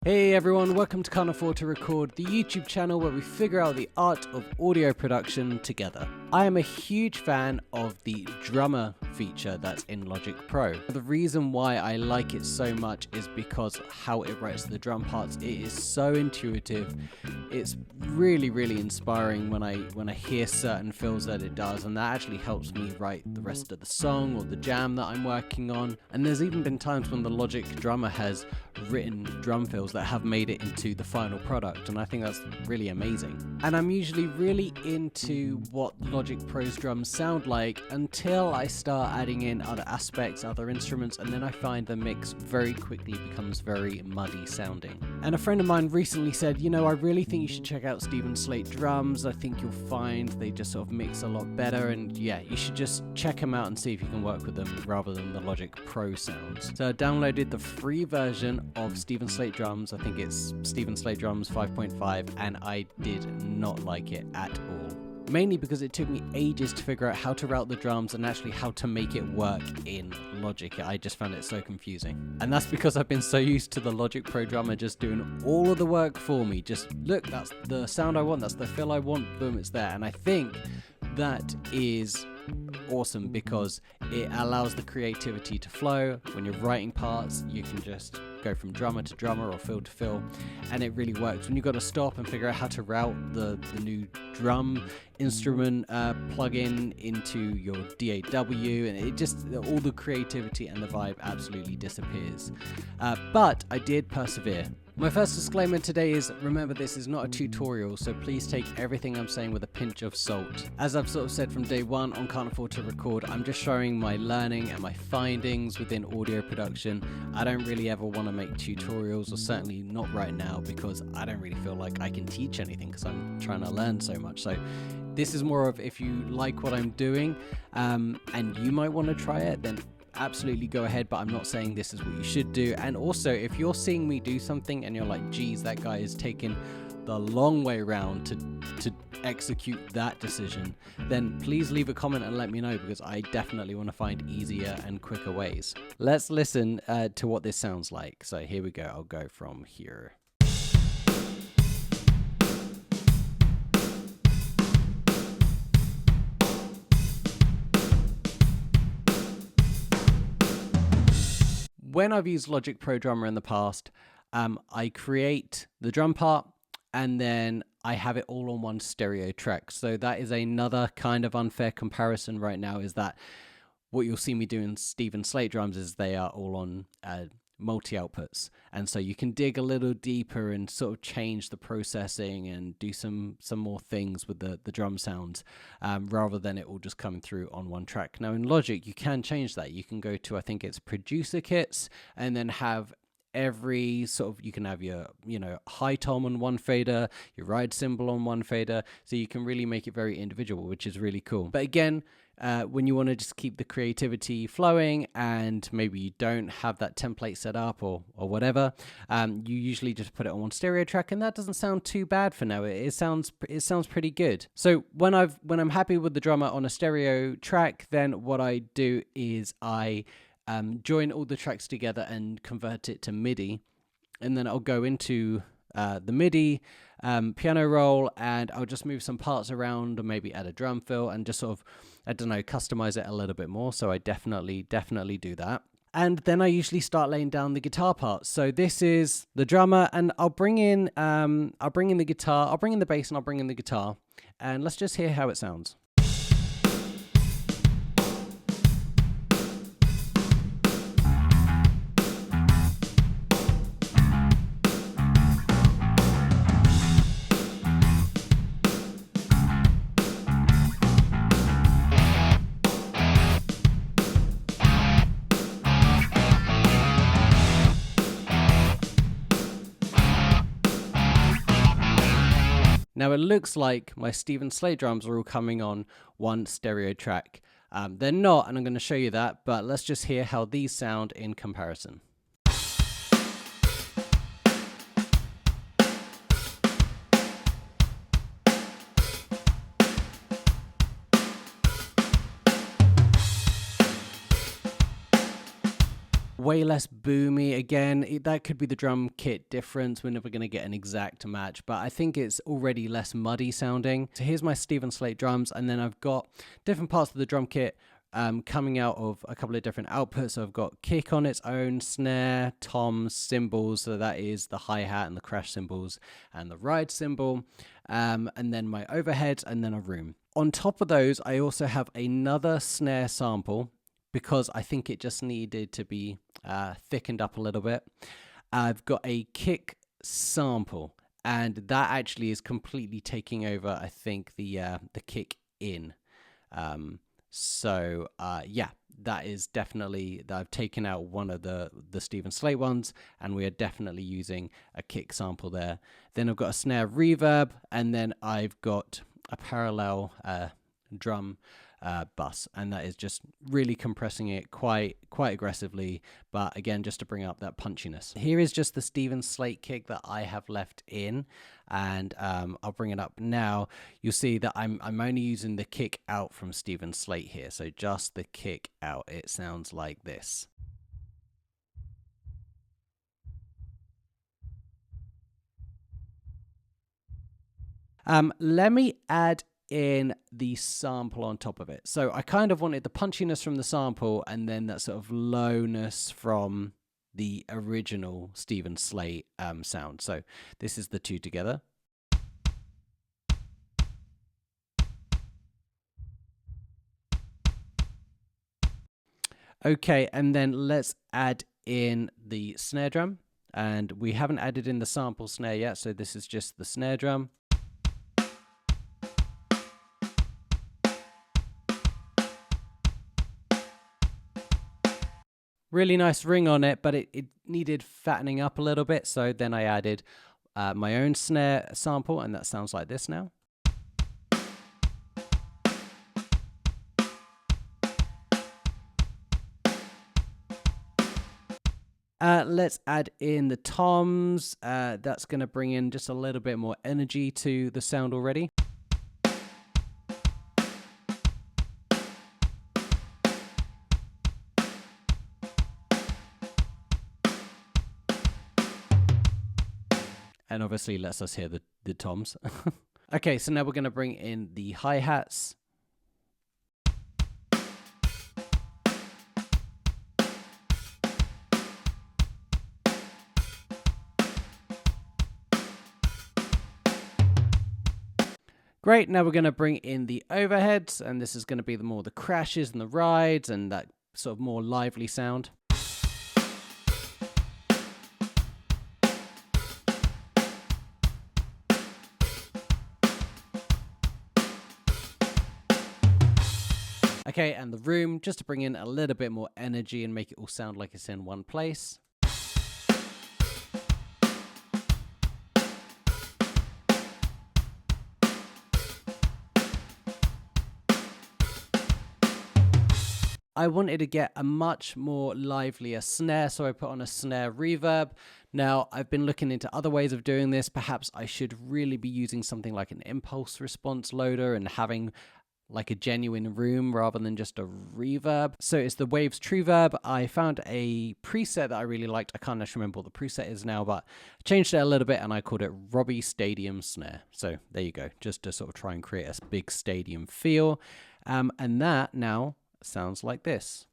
Hey everyone, welcome to Can't Afford to Record, the YouTube channel where we figure out the art of audio production together. I am a huge fan of the drummer feature that's in Logic Pro. The reason why I like it so much is because how it writes the drum parts. It is so intuitive. It's really inspiring when I hear certain fills that it does, and that actually helps me write the rest of the song or the jam that I'm working on. And there's even been times when the Logic drummer has written drum fills that have made it into the final product, and I think that's really amazing. And I'm usually really into what Logic Pro's drums sound like until I start adding in other aspects, other instruments, and then I find the mix very quickly becomes very muddy sounding. And a friend of mine recently said, you know, I really think you should check out Slate Drums. I think you'll find they just sort of mix a lot better, and yeah, you should just check them out and see if you can work with them rather than the Logic Pro sounds. So I downloaded the free version of Slate Drums. I think it's Slate Drums 5.5, and I did not like it at all. Mainly because it took me ages to figure out how to route the drums and actually how to make it work in Logic. I just found it so confusing. And that's because I've been so used to the Logic Pro drummer just doing all of the work for me. Just look, that's the sound I want, that's the fill I want, boom, it's there. And I think that is awesome because it allows the creativity to flow. When you're writing parts, you can just go from drummer to drummer or fill to fill, and it really works. When you've got to stop and figure out how to route the new drum instrument plug-in into your DAW, and it just, all the creativity and the vibe absolutely disappears. But I did persevere. My first disclaimer today is, remember, this is not a tutorial, so please take everything I'm saying with a pinch of salt. As I've sort of said from day one on Can't Afford to Record, I'm just showing my learning and my findings within audio production. I don't really ever want to make tutorials, or certainly not right now, because I don't really feel like I can teach anything because I'm trying to learn so much. So this is more of, if you like what I'm doing and you might want to try it, then absolutely go ahead, but I'm not saying this is what you should do. And also, if you're seeing me do something and you're like, geez, that guy is taking the long way around to execute that decision, then please leave a comment and let me know, because I definitely want to find easier and quicker ways. Let's listen to what this sounds like. So here we go. I'll go from here. When I've used Logic Pro Drummer in the past, I create the drum part and then I have it all on one stereo track. So that is another kind of unfair comparison right now, is that what you'll see me do in Slate Drums is they are all on multi-outputs. And so you can dig a little deeper and sort of change the processing and do some more things with the drum sounds, rather than it all just coming through on one track. Now in Logic, you can change that. You can go to, I think it's producer kits, and then have every sort of, you can have your, high tom on one fader, your ride cymbal on one fader. So you can really make it very individual, which is really cool. But again, when you want to just keep the creativity flowing and maybe you don't have that template set up or whatever, you usually just put it on one stereo track, and that doesn't sound too bad for now. It sounds pretty good. So when I'm happy with the drummer on a stereo track, then what I do is I join all the tracks together and convert it to MIDI, and then I'll go into the MIDI piano roll, and I'll just move some parts around, or maybe add a drum fill and just sort of, I don't know, customize it a little bit more. So I definitely do that. And then I usually start laying down the guitar parts. So this is the drummer, and I'll bring in the guitar, I'll bring in the bass, and I'll bring in the guitar, and let's just hear how it sounds. Now it looks like my Slate drums are all coming on one stereo track. They're not, and I'm going to show you that, but let's just hear how these sound in comparison. way less boomy. Again, that could be the drum kit difference. We're never going to get an exact match, but I think it's already less muddy sounding. So here's my Stephen Slate drums, and then I've got different parts of the drum kit coming out of a couple of different outputs. So I've got kick on its own, snare, toms, cymbals, so that is the hi-hat and the crash cymbals and the ride cymbal, and then my overheads, and then a room. On top of those, I also have another snare sample because I think it just needed to be thickened up a little bit. I've got a kick sample, and that actually is completely taking over, I think, the kick in. Yeah, that is definitely, I've taken out one of the Stephen Slate ones, and we are definitely using a kick sample there. Then I've got a snare reverb, and then I've got a parallel drum bus, and that is just really compressing it quite aggressively, but again, just to bring up that punchiness. Here is just the Stephen Slate kick that I have left in, and I'll bring it up now. You'll see that I'm only using the kick out from Stephen Slate here, so just the kick out. It sounds like this. Let me add in the sample on top of it. So I kind of wanted the punchiness from the sample and then that sort of lowness from the original Stephen Slate sound. So this is the two together. Okay, and then let's add in the snare drum. And we haven't added in the sample snare yet, so this is just the snare drum. Really nice ring on it, but it needed fattening up a little bit, so then I added my own snare sample, and that sounds like this now. Let's add in the toms. That's going to bring in just a little bit more energy to the sound already. And obviously lets us hear the toms. Okay, so now we're going to bring in the hi-hats. Great, now we're going to bring in the overheads, and this is going to be more the crashes and the rides and that sort of more lively sound. Okay, and the room, just to bring in a little bit more energy and make it all sound like it's in one place. I wanted to get a much more livelier snare, so I put on a Snare Reverb. Now, I've been looking into other ways of doing this. Perhaps I should really be using something like an impulse response loader and having like a genuine room rather than just a reverb. So it's the Waves True Verb. I found a preset that I really liked. I can't actually remember what the preset is now, but I changed it a little bit and I called it Robby Stadium Snare. So there you go, just to sort of try and create a big stadium feel. And that now sounds like this.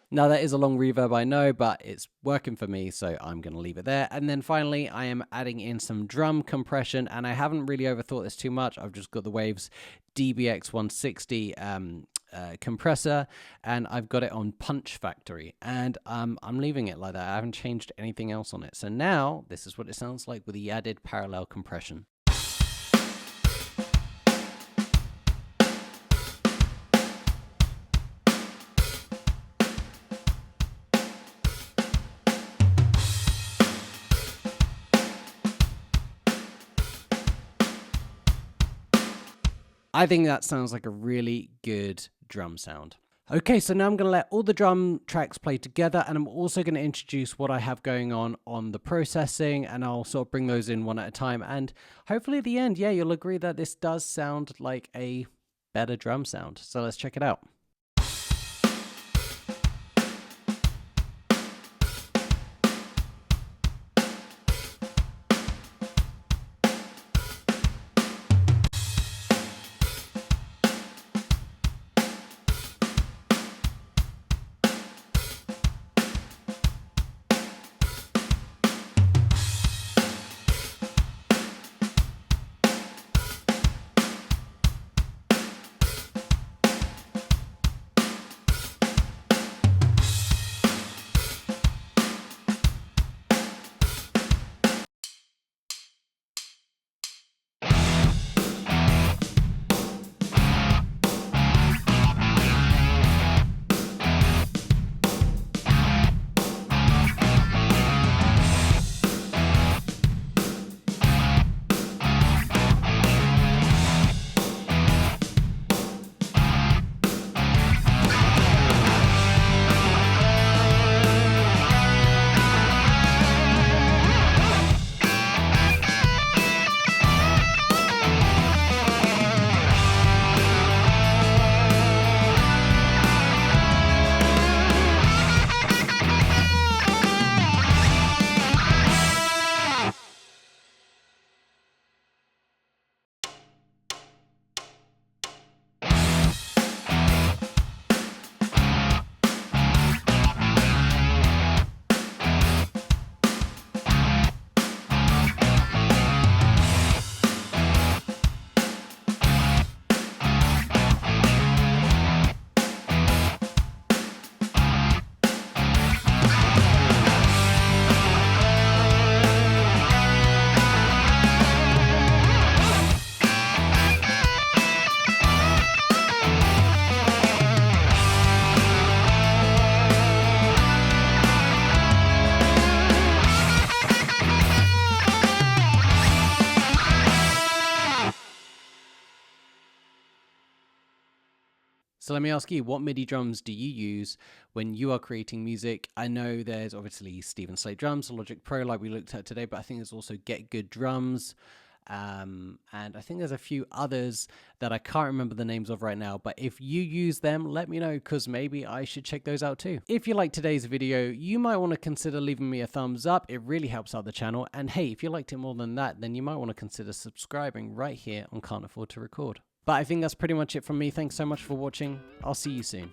Now that is a long reverb, I know, but it's working for me, so I'm going to leave it there. And then finally, I am adding in some drum compression, and I haven't really overthought this too much. I've just got the Waves DBX 160 compressor, and I've got it on Punch Factory, and I'm leaving it like that. I haven't changed anything else on it. So now this is what it sounds like with the added parallel compression. I think that sounds like a really good drum sound. Okay, so now I'm going to let all the drum tracks play together, and I'm also going to introduce what I have going on the processing, and I'll sort of bring those in one at a time. And hopefully at the end, yeah, you'll agree that this does sound like a better drum sound. So let's check it out. So let me ask you, what MIDI drums do you use when you are creating music? I know there's obviously Slate Drums, Logic Pro like we looked at today, but I think there's also Get Good Drums. And I think there's a few others that I can't remember the names of right now, but if you use them, let me know, because maybe I should check those out too. If you like today's video, you might want to consider leaving me a thumbs up. It really helps out the channel. And hey, if you liked it more than that, then you might want to consider subscribing right here on Can't Afford to Record. But I think that's pretty much it from me. Thanks so much for watching. I'll see you soon.